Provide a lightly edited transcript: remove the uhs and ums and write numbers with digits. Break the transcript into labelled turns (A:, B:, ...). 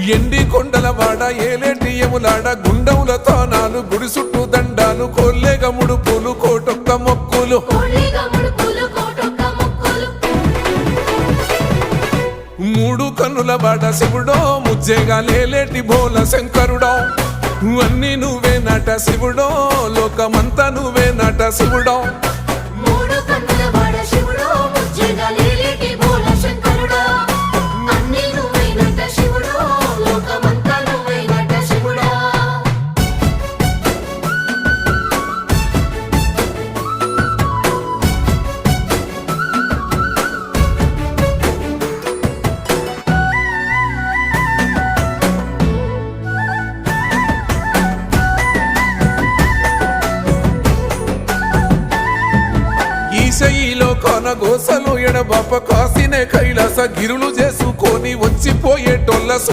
A: ఎండి కొండల వాడ ఏలేటి యములాడ గుండముల తానాలు గుడి చుట్టూ దండాలు కొల్లేగ ముడుపులు కోటొక్క మొక్కులు మూడు కన్నుల వాడ శివుడో ముజ్జేగా లేలేటి బోల శంకరుడో అన్ని నువ్వే నట శివుడో లోకమంతా నువ్వే నట శివుడో ఈశయిలో కొన గోసలు ఎడబాప కాసినే కైలాస గిరులు చేసుకొని వచ్చిపోయేటోళ్ళ